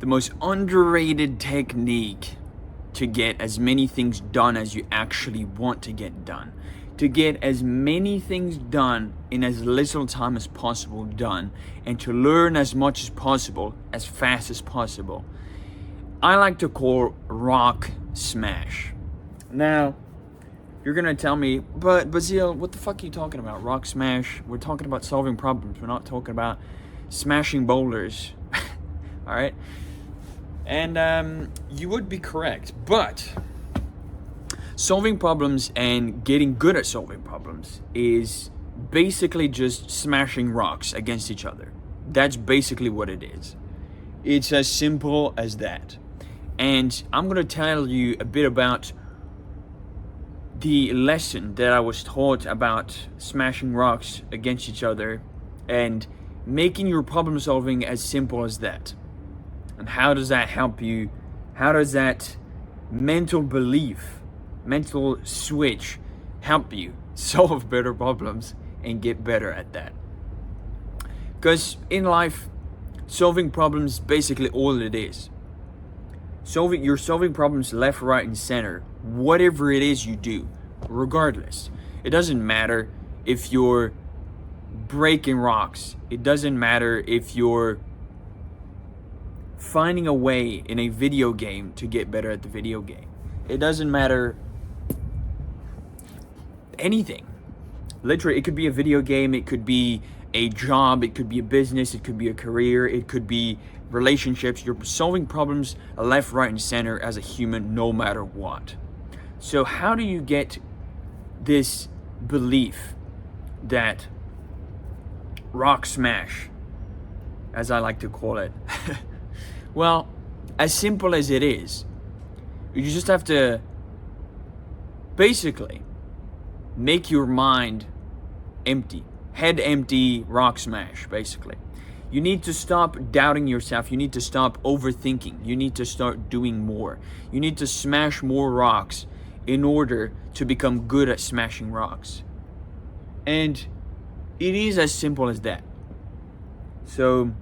the most underrated technique to get as many things done as you actually want to get done. To get as many things done in as little time as possible done, and to learn as much as possible, as fast as possible. I like to call rock smash. Now, you're gonna tell me, but Bazil, what the fuck are you talking about? Rock smash? We're talking about solving problems. We're not talking about smashing boulders. All right? And you would be correct, but solving problems and getting good at solving problems is basically just smashing rocks against each other. That's basically what it is. It's as simple as that. And I'm going to tell you a bit about the lesson that I was taught about smashing rocks against each other and making your problem solving as simple as that. And how does that help you? How does that mental belief, mental switch help you solve better problems and get better at that? Because in life, solving problems is basically all it is. You're solving problems left, right, and center, whatever it is you do, regardless. It doesn't matter if you're breaking rocks. It doesn't matter if you're finding a way in a video game to get better at the video game. It doesn't matter anything. Literally, it could be a video game, it could be a job, it could be a business, it could be a career, it could be relationships. You're solving problems left, right, and center as a human, no matter what. So how do you get this belief that rock smash, as I like to call it? Well, as simple as it is, you just have to basically make your mind empty, head empty, rock smash, basically. You need to stop doubting yourself. You need to stop overthinking. You need to start doing more. You need to smash more rocks in order to become good at smashing rocks. And it is as simple as that. So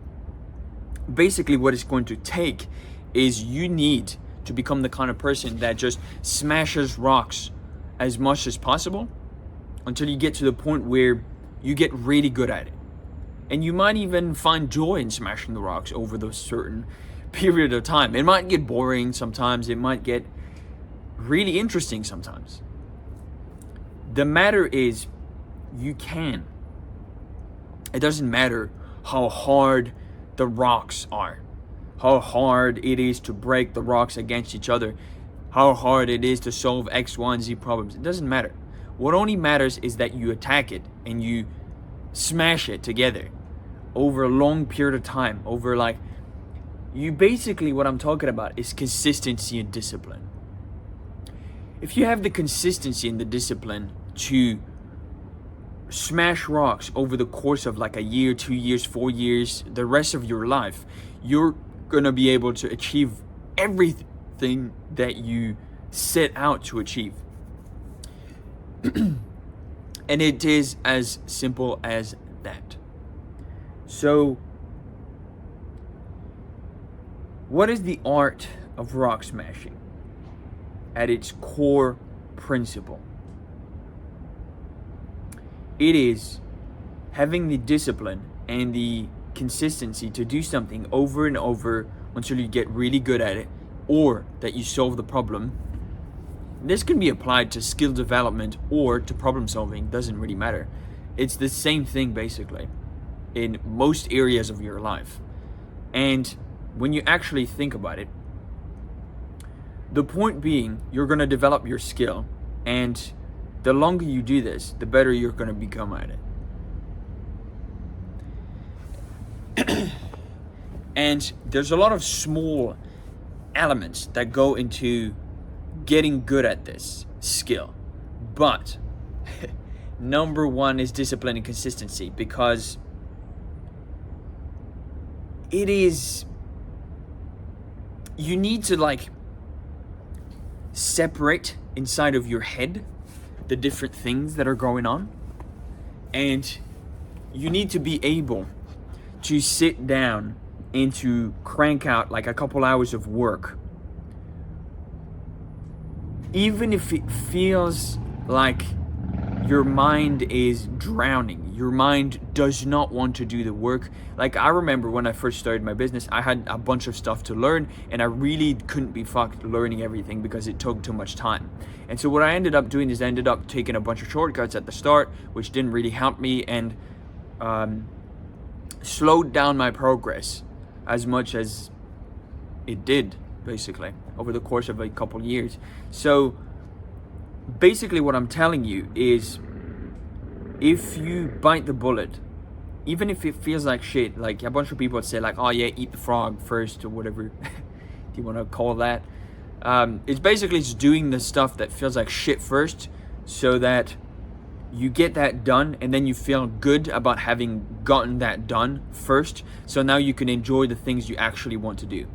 basically what it's going to take is you need to become the kind of person that just smashes rocks as much as possible until you get to the point where you get really good at it. And you might even find joy in smashing the rocks over the certain period of time. It might get boring sometimes. It might get really interesting sometimes. The matter is, you can. It doesn't matter how hard the rocks are, how hard it is to break the rocks against each other, how hard it is to solve X, Y, and Z problems. It doesn't matter. What only matters is that you attack it and you smash it together over a long period of time, over you basically, what I'm talking about is consistency and discipline. If you have the consistency and the discipline to smash rocks over the course of a year, 2 years, 4 years, the rest of your life, you're gonna be able to achieve everything that you set out to achieve. And it is as simple as that. So, what is the art of rock smashing at its core principle? It is having the discipline and the consistency to do something over and over until you get really good at it, or that you solve the problem. This can be applied to skill development or to problem solving, doesn't really matter. It's the same thing basically in most areas of your life. And when you actually think about it, the point being, you're going to develop your skill, and the longer you do this, the better you're going to become at it. And there's a lot of small elements that go into getting good at this skill. But number one is discipline and consistency, because it is, you need to separate inside of your head the different things that are going on, and you need to be able to sit down and to crank out like a couple hours of work, even if it feels like your mind is drowning, your mind does not want to do the work. Like, I remember when I first started my business, I had a bunch of stuff to learn, and I really couldn't be fucked learning everything because it took too much time. And so what I ended up doing is I ended up taking a bunch of shortcuts at the start, which didn't really help me, and slowed down my progress as much as it did, basically, over the course of a couple years. So basically what I'm telling you is, if you bite the bullet, even if it feels like shit, like a bunch of people would say like, oh yeah, eat the frog first, or whatever do you want to call that. It's basically just doing the stuff that feels like shit first, so that you get that done, and then you feel good about having gotten that done first, so now you can enjoy the things you actually want to do.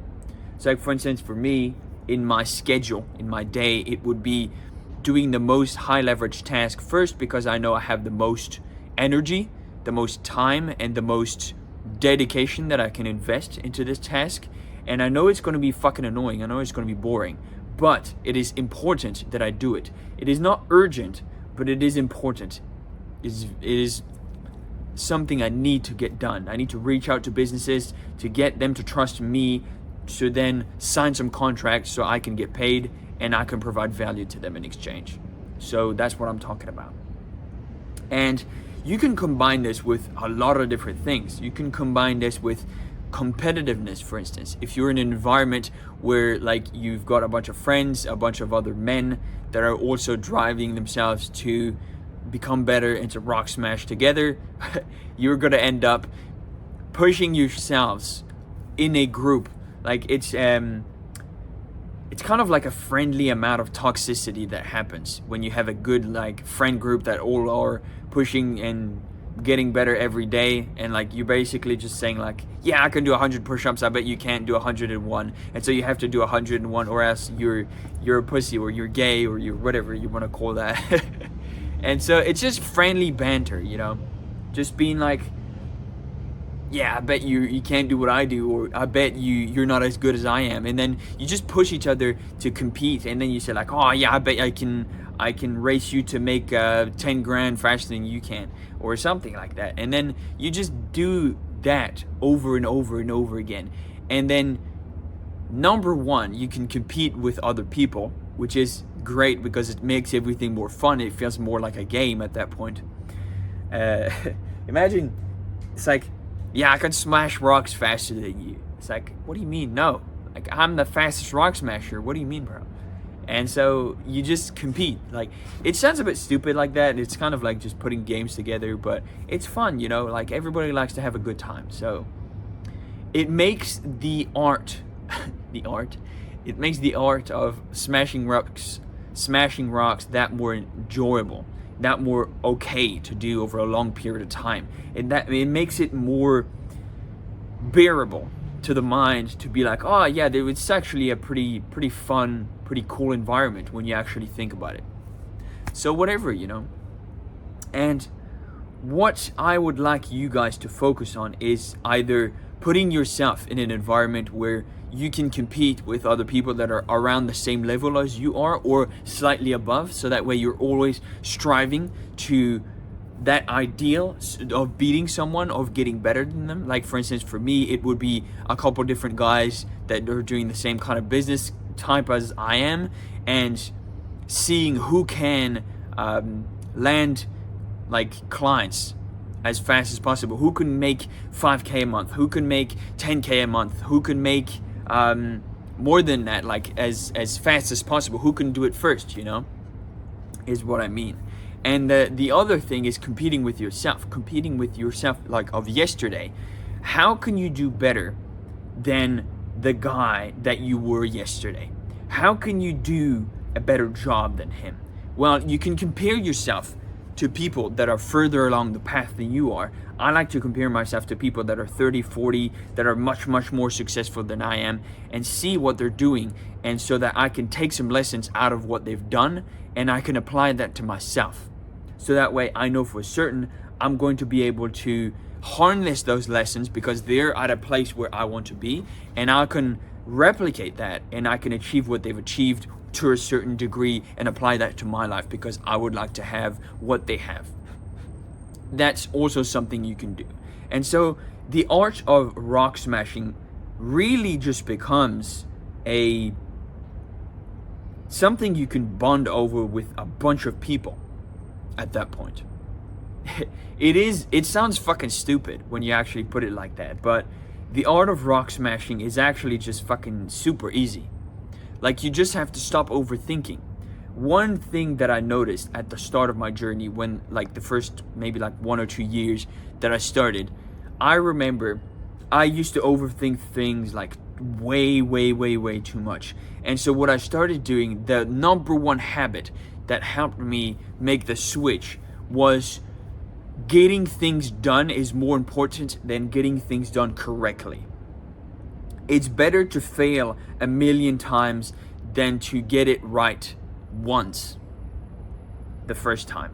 So like, for instance, for me, in my schedule, in my day, it would be doing the most high leverage task first, because I know I have the most energy, the most time, and the most dedication that I can invest into this task. And I know it's going to be fucking annoying, I know it's going to be boring, but it is important that I do it. It is not urgent, but it is important. It is something I need to get done. I need to reach out to businesses to get them to trust me, to then sign some contracts so I can get paid and I can provide value to them in exchange. So that's what I'm talking about. And you can combine this with a lot of different things. You can combine this with competitiveness, for instance. If you're in an environment where like you've got a bunch of friends, a bunch of other men that are also driving themselves to become better and to rock smash together, you're gonna end up pushing yourselves in a group. Like, it's kind of like a friendly amount of toxicity that happens when you have a good like friend group that all are pushing and getting better every day, and like you're basically just saying like, yeah, I can do 100 push-ups, I bet you can't do 101, and so you have to do 101, or else you're a pussy, or you're gay, or you're whatever you want to call that. And so it's just friendly banter, you know, just being like, yeah, I bet you can't do what I do, or I bet you're not as good as I am, and then you just push each other to compete, and then you say like, oh yeah, I bet I can race you to make 10 grand faster than you can, or something like that. And then you just do that over and over and over again, and then number one, you can compete with other people, which is great because it makes everything more fun. It feels more like a game at that point. Imagine it's like, yeah, I can smash rocks faster than you. It's like, what do you mean? No, like, I'm the fastest rock smasher. What do you mean, bro? And so you just compete. Like, it sounds a bit stupid like that, and it's kind of like just putting games together, but it's fun, you know, like everybody likes to have a good time. So it makes the art it makes the art of smashing rocks that more enjoyable, that more okay to do over a long period of time, and that it makes it more bearable to the mind to be like, oh yeah, it's actually a pretty fun, pretty cool environment when you actually think about it. So whatever, you know. And what I would like you guys to focus on is either putting yourself in an environment where you can compete with other people that are around the same level as you are, or slightly above, so that way you're always striving to that ideal of beating someone, of getting better than them. Like, for instance, for me, it would be a couple different guys that are doing the same kind of business type as I am, and seeing who can land like clients as fast as possible, who can make 5k a month, who can make 10k a month, who can make more than that, like as fast as possible, who can do it first, you know, is what I mean. And the other thing is competing with yourself like of yesterday. How can you do better than the guy that you were yesterday? How can you do a better job than him? Well, you can compare yourself to people that are further along the path than you are. I like to compare myself to people that are 30, 40, that are much more successful than I am, and see what they're doing, and so that I can take some lessons out of what they've done, and I can apply that to myself. So that way I know for certain I'm going to be able to harness those lessons because they're at a place where I want to be, and I can replicate that and I can achieve what they've achieved to a certain degree and apply that to my life because I would like to have what they have. That's also something you can do. And so the art of rock smashing really just becomes a something you can bond over with a bunch of people at that point. It sounds fucking stupid when you actually put it like that, but the art of rock smashing is actually just fucking super easy. Like, you just have to stop overthinking. One thing that I noticed at the start of my journey, when like the first maybe like 1 or 2 years that I started, I remember I used to overthink things like way too much. And so what I started doing, the number one habit that helped me make the switch was getting things done is more important than getting things done correctly. It's better to fail 1,000,000 times than to get it right once the first time.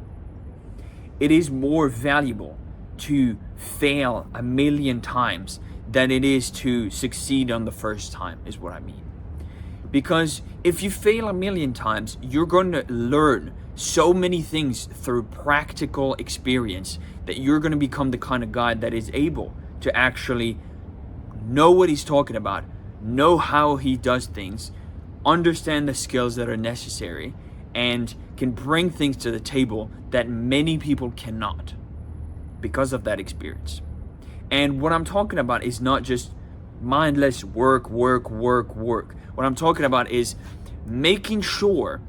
It is more valuable to fail 1,000,000 times than it is to succeed on the first time, is what I mean. Because if you fail 1,000,000 times, you're going to learn so many things through practical experience that you're going to become the kind of guy that is able to actually know what he's talking about, know how he does things, understand the skills that are necessary, and can bring things to the table that many people cannot because of that experience. And what I'm talking about is not just mindless work. What I'm talking about is making sure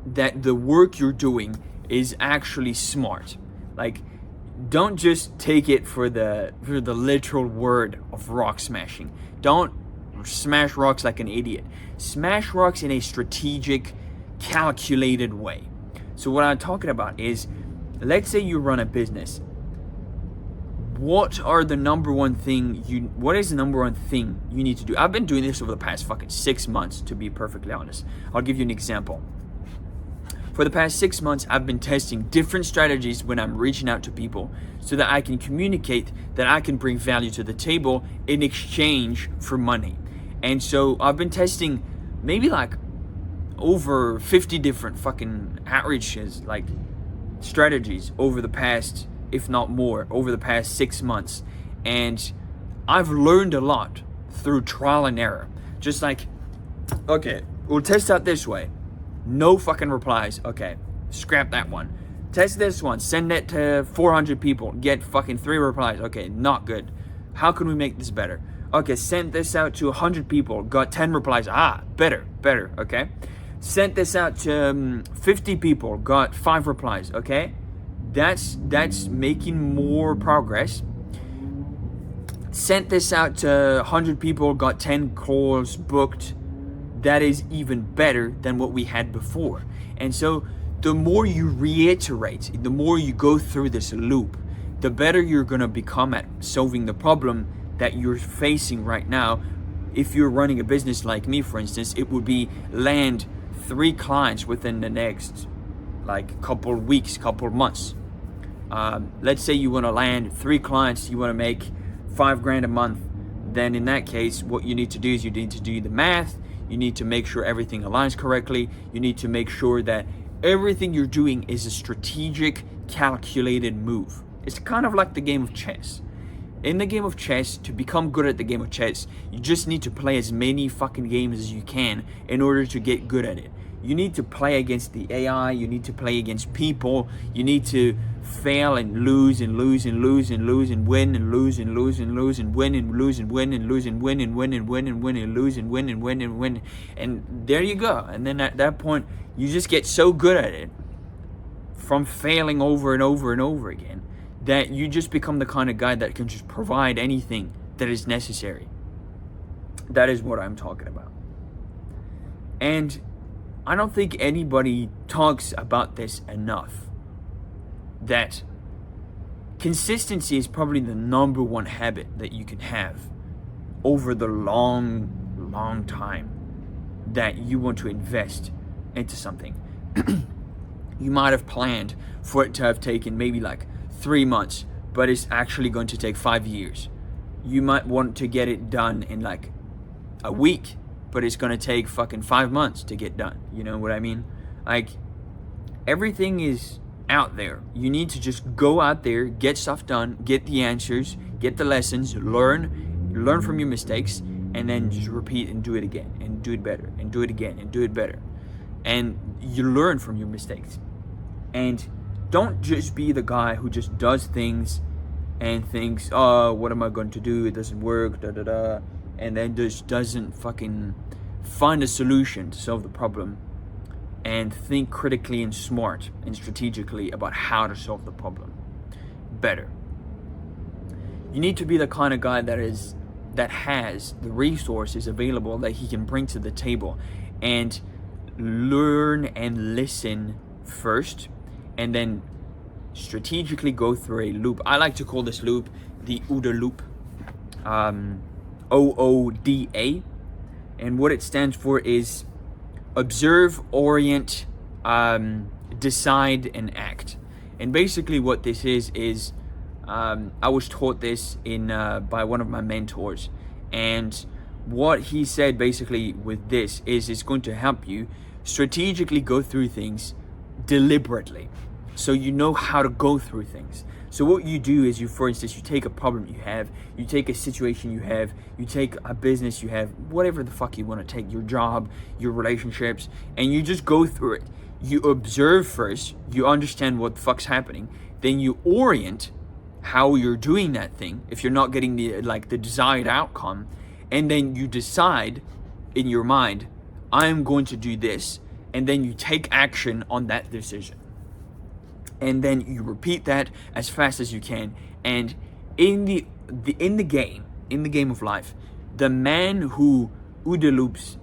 that the work you're doing is actually smart. Like, don't just take it for the literal word of rock smashing. Don't smash rocks like an idiot. Smash rocks in a strategic, calculated way. So what I'm talking about is, let's say you run a business. What is the number one thing you need to do? I've been doing this over the past fucking 6 months, to be perfectly honest. I'll give you an example. For the past 6 months, I've been testing different strategies when I'm reaching out to people so that I can communicate that I can bring value to the table in exchange for money. And so I've been testing maybe like over 50 different fucking outreaches, like strategies over the past, if not more, over the past 6 months. And I've learned a lot through trial and error. Just like, okay, we'll test out this way. No fucking replies. Okay, scrap that one. Test this one. Send it to 400 people. Get fucking 3 replies. Okay, not good. How can we make this better? Okay, sent this out to 100 people. Got 10 replies. Better. Okay. Sent this out to 50 people. Got 5 replies. Okay. That's making more progress. Sent this out to 100 people. Got 10 calls booked. That is even better than what we had before. And so the more you reiterate, the more you go through this loop, the better you're going to become at solving the problem that you're facing right now. If you're running a business like me, for instance, it would be land 3 clients within the next like couple weeks, couple months. Let's say you want to land 3 clients, you want to make $5,000 a month. Then in that case, what you need to do is you need to do the math. You need to make sure everything aligns correctly. You need to make sure that everything you're doing is a strategic, calculated move. It's kind of like the game of chess. In the game of chess, to become good at the game of chess, you just need to play as many fucking games as you can in order to get good at it. You need to play against the AI, you need to play against people, you need to fail and lose and lose and lose and lose and win and lose and lose and lose and win and lose and win and lose and win and win and win and win and lose and win and win and win. And there you go. And then at that point, you just get so good at it from failing over and over and over again that you just become the kind of guy that can just provide anything that is necessary. That is what I'm talking about. And I don't think anybody talks about this enough. That consistency is probably the number one habit that you can have over the long time that you want to invest into something. You might have planned for it to have taken maybe like 3 months, but it's actually going to take 5 years. You might want to get it done in like a week, but it's going to take fucking 5 months to get done. You know what I mean? Like, everything is out there. You need to just go out there, get stuff done, get the answers, get the lessons, learn from your mistakes, and then just repeat and do it again, and do it better, and do it again, and do it better. And you learn from your mistakes. And don't just be the guy who just does things and thinks, oh, what am I going to do? It doesn't work, da da da. And then just doesn't fucking find a solution to solve the problem and think critically and smart and strategically about how to solve the problem better. You need to be the kind of guy that has the resources available that he can bring to the table, and learn and listen first, and then strategically go through a loop. I like to call this loop the OODA loop, OODA, and what it stands for is observe, orient, decide, and act. And basically what this is I was taught this by one of my mentors, and what he said basically with this is it's going to help you strategically go through things deliberately, so you know how to go through things. So what you do is, for instance, you take a problem you have, you take a situation you have, you take a business you have, whatever the fuck you want to take, your job, your relationships, and you just go through it. You observe first, you understand what the fuck's happening, then you orient how you're doing that thing if you're not getting the desired outcome, and then you decide in your mind, I'm going to do this, and then you take action on that decision. And then you repeat that as fast as you can. And in the game of life, the man who OODA loops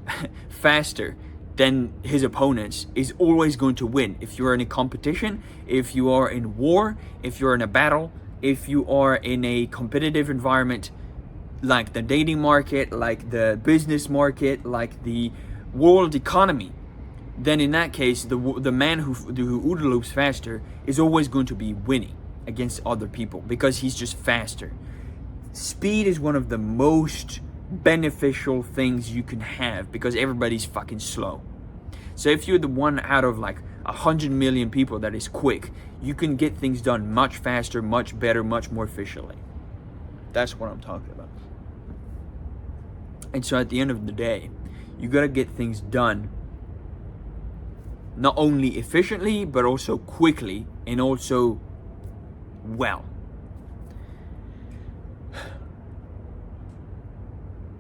faster than his opponents is always going to win. If you're in a competition, if you are in war, if you're in a battle, if you are in a competitive environment, like the dating market, like the business market, like the world economy, then in that case, the man who OODA loops faster is always going to be winning against other people, because he's just faster. Speed is one of the most beneficial things you can have, because everybody's fucking slow. So if you're the one out of like 100 million people that is quick, you can get things done much faster, much better, much more efficiently. That's what I'm talking about. And so at the end of the day, you gotta get things done not only efficiently, but also quickly, and also well.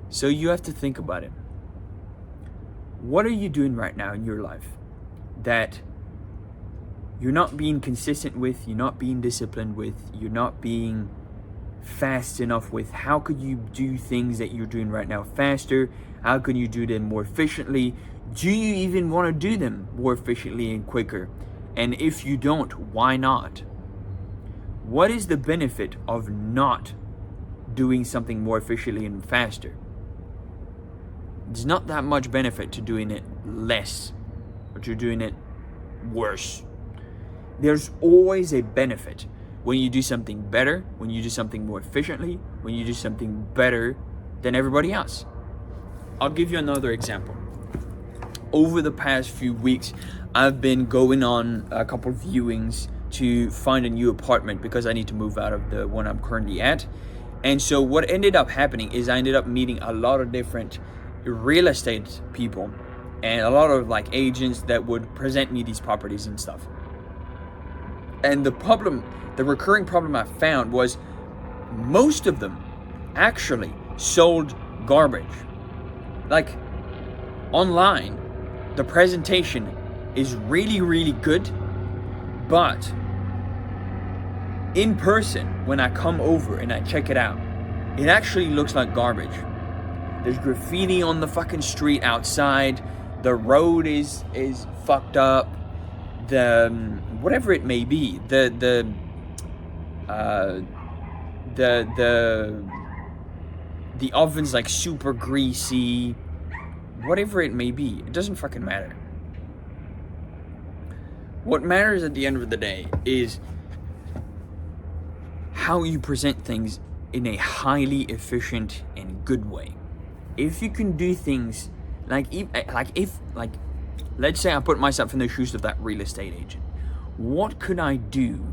So you have to think about it. What are you doing right now in your life that you're not being consistent with, you're not being disciplined with, you're not being fast enough with? How could you do things that you're doing right now faster? How can you do them more efficiently? Do you even want to do them more efficiently and quicker? And if you don't, why not? What is the benefit of not doing something more efficiently and faster? There's not that much benefit to doing it less or to doing it worse. There's always a benefit when you do something better, when you do something more efficiently, when you do something better than everybody else. I'll give you another example. Over the past few weeks, I've been going on a couple of viewings to find a new apartment because I need to move out of the one I'm currently at. And so what ended up happening is I ended up meeting a lot of different real estate people and a lot of like agents that would present me these properties and stuff. And the recurring problem I found was most of them actually sold garbage. Like online, the presentation is really, really good, but in person, when I come over and I check it out, it actually looks like garbage. There's graffiti on the fucking street outside. The road is fucked up. The whatever it may be, the oven's like super greasy. Whatever it may be, it doesn't fucking matter. What matters at the end of the day is how you present things in a highly efficient and good way. If you can do things like let's say I put myself in the shoes of that real estate agent. What could I do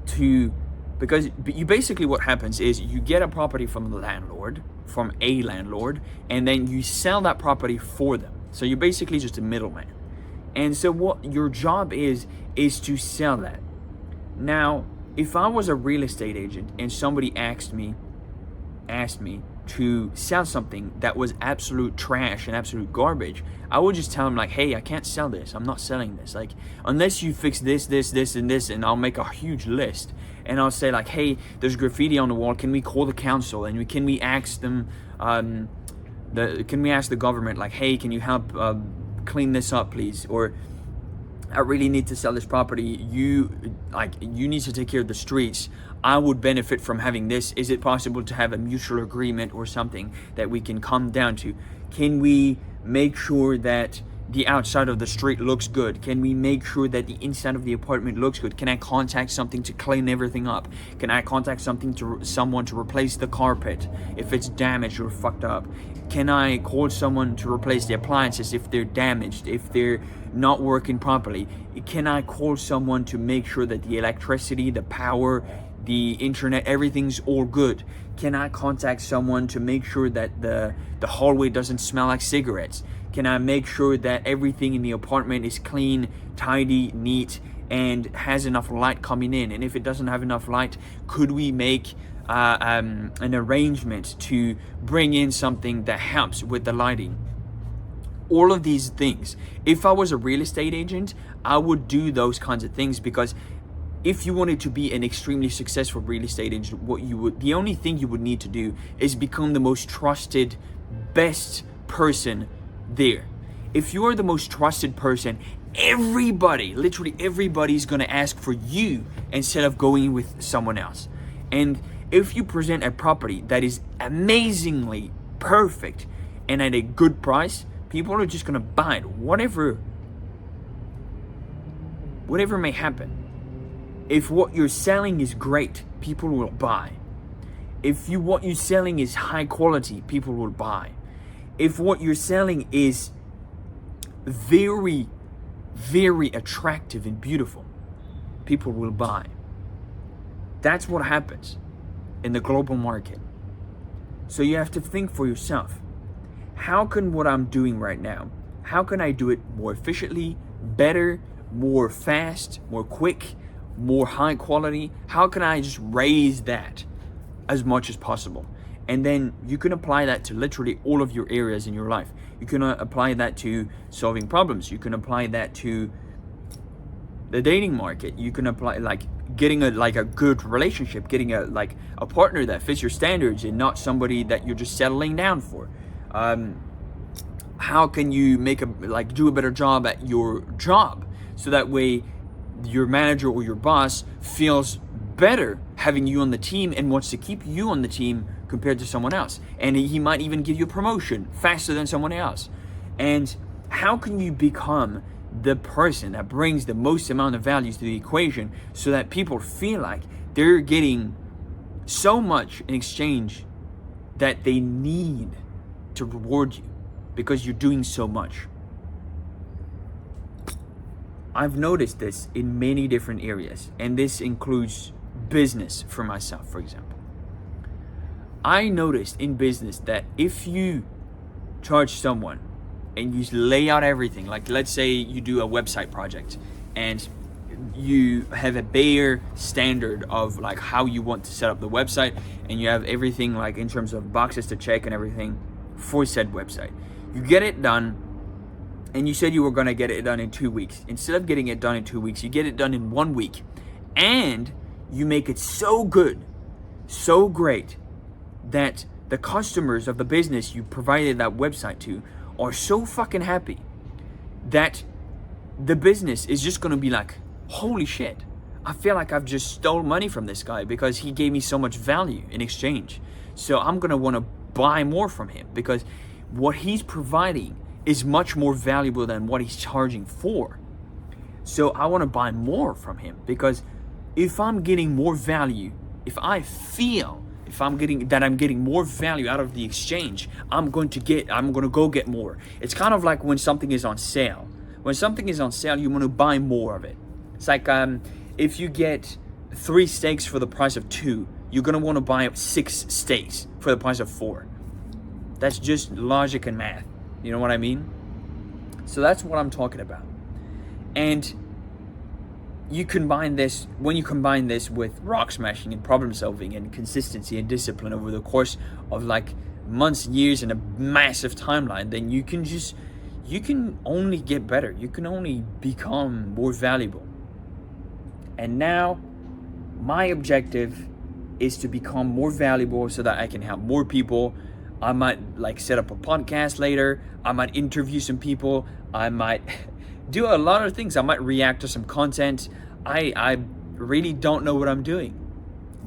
to, because you basically, what happens is you get a property from a landlord, and then you sell that property for them. So you're basically just a middleman. And so what your job is to sell that. Now, if I was a real estate agent and somebody asked me to sell something that was absolute trash and absolute garbage, I would just tell them like, hey, I can't sell this. I'm not selling this. Like, unless you fix this, and this, and I'll make a huge list. And I'll say like, hey, there's graffiti on the wall. Can we call the council? And can we ask them, can we ask the government like, hey, can you help clean this up, please? Or I really need to sell this property. You need to take care of the streets. I would benefit from having this. Is it possible to have a mutual agreement or something that we can come down to? Can we make sure that the outside of the street looks good? Can we make sure that the inside of the apartment looks good? Can I contact something to clean everything up? Can I contact someone to replace the carpet if it's damaged or fucked up? Can I call someone to replace the appliances if they're damaged, if they're not working properly? Can I call someone to make sure that the electricity, the power, the internet, everything's all good? Can I contact someone to make sure that the hallway doesn't smell like cigarettes? Can I make sure that everything in the apartment is clean, tidy, neat, and has enough light coming in? And if it doesn't have enough light, could we make an arrangement to bring in something that helps with the lighting? All of these things. If I was a real estate agent, I would do those kinds of things, because if you wanted to be an extremely successful real estate agent, the only thing you would need to do is become the most trusted, best person there. If you are the most trusted person, literally everybody's gonna ask for you instead of going with someone else. And if you present a property that is amazingly perfect and at a good price, people are just gonna buy it, whatever may happen. If what you're selling is great, people will buy. If what you're selling is high quality, people will buy. If what you're selling is very, very attractive and beautiful, people will buy. That's what happens in the global market. So you have to think for yourself, how can what I'm doing right now, how can I do it more efficiently, better, more fast, more quick, more high quality? How can I just raise that as much as possible? And then you can apply that to literally all of your areas in your life. You can apply that to solving problems. You can apply that to the dating market. You can apply getting a good relationship, getting a partner that fits your standards and not somebody that you're just settling down for. How can you do a better job at your job, so that way your manager or your boss feels better having you on the team and wants to keep you on the team compared to someone else, and he might even give you a promotion faster than someone else. And how can you become the person that brings the most amount of values to the equation, so that people feel like they're getting so much in exchange that they need to reward you because you're doing so much? I've noticed this in many different areas, and this includes business for myself, for example. I noticed in business that if you charge someone and you lay out everything, like let's say you do a website project and you have a bare standard of how you want to set up the website, and you have everything in terms of boxes to check and everything for said website. You get it done, and you said you were going to get it done in 2 weeks. Instead of getting it done in 2 weeks, you get it done in 1 week. And you make it so good, so great, that the customers of the business you provided that website to are so fucking happy that the business is just going to be like, holy shit, I feel like I've just stole money from this guy because he gave me so much value in exchange. So I'm going to want to buy more from him, because what he's providing is much more valuable than what he's charging for. So I want to buy more from him, because if I'm getting more value if I feel if I'm getting more value out of the exchange, I'm going to go get more. It's kind of like when something is on sale. When something is on sale, you want to buy more of it. It's like if you get 3 steaks for the price of 2, you're gonna want to buy 6 steaks for the price of 4. That's just logic and math. You know what I mean? So that's what I'm talking about. And when you combine this with rock smashing and problem solving and consistency and discipline over the course of like months, years, and a massive timeline, then you can only get better. You can only become more valuable. And now my objective is to become more valuable so that I can help more people. I might like set up a podcast later. I might interview some people. I might do a lot of things. I might react to some content. I really don't know what I'm doing,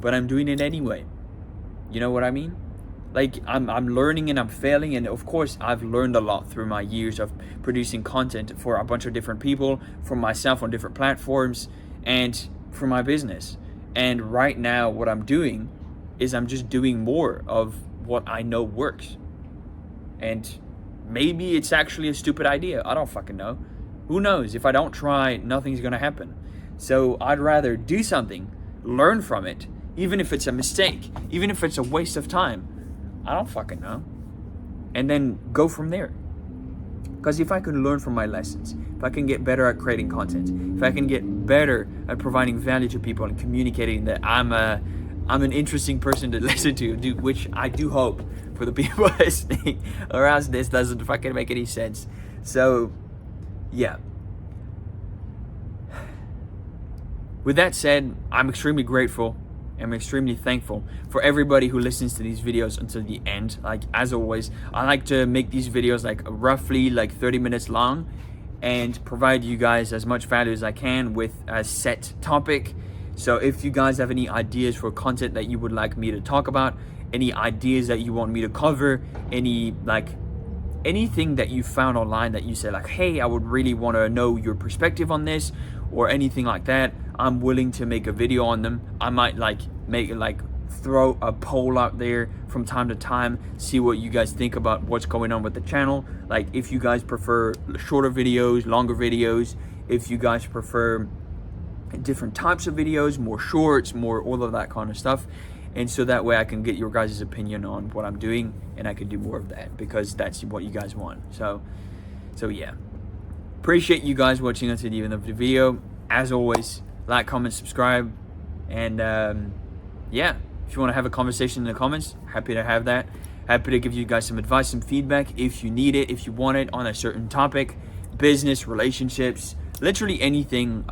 but I'm doing it anyway. You know what I mean? Like I'm learning and I'm failing, and of course I've learned a lot through my years of producing content for a bunch of different people, for myself on different platforms, and for my business. And right now what I'm doing is I'm just doing more of what I know works. And maybe it's actually a stupid idea. I don't fucking know. Who knows? If I don't try, nothing's gonna happen. So I'd rather do something, learn from it, even if it's a mistake, even if it's a waste of time. I don't fucking know. And then go from there. Because if I can learn from my lessons, if I can get better at creating content, if I can get better at providing value to people and communicating that I'm an interesting person to listen to, which I do hope for the people listening, or else this doesn't fucking make any sense. So, yeah. With that said, I'm extremely grateful. I'm extremely thankful for everybody who listens to these videos until the end. Like, as always, I like to make these videos like roughly like 30 minutes long and provide you guys as much value as I can with a set topic. So if you guys have any ideas for content that you would like me to talk about, any ideas that you want me to cover, anything that you found online that you say like, hey, I would really want to know your perspective on this, or anything like that, I'm willing to make a video on them. I might throw a poll out there from time to time, see what you guys think about what's going on with the channel. Like if you guys prefer shorter videos, longer videos, if you guys prefer different types of videos, more shorts, more all of that kind of stuff. And so that way I can get your guys' opinion on what I'm doing, and I can do more of that because that's what you guys want. So yeah. Appreciate you guys watching until the end of the video. As always, like, comment, subscribe, and yeah, if you want to have a conversation in the comments, happy to have that. Happy to give you guys some advice, some feedback if you need it, if you want it on a certain topic, business, relationships, literally anything.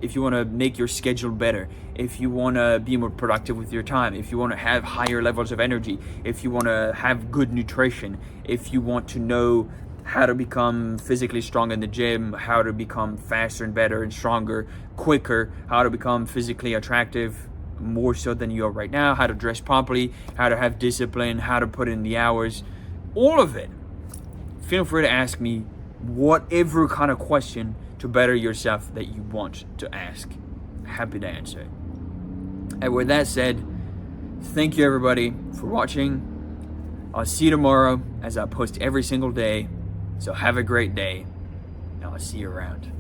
If you want to make your schedule better, if you want to be more productive with your time, if you want to have higher levels of energy, if you want to have good nutrition, if you want to know how to become physically strong in the gym, how to become faster and better and stronger, quicker, how to become physically attractive more so than you are right now, how to dress properly, how to have discipline, how to put in the hours, all of it. Feel free to ask me whatever kind of question to better yourself that you want to ask. Happy to answer it. And with that said, thank you everybody for watching. I'll see you tomorrow as I post every single day. So have a great day, and I'll see you around.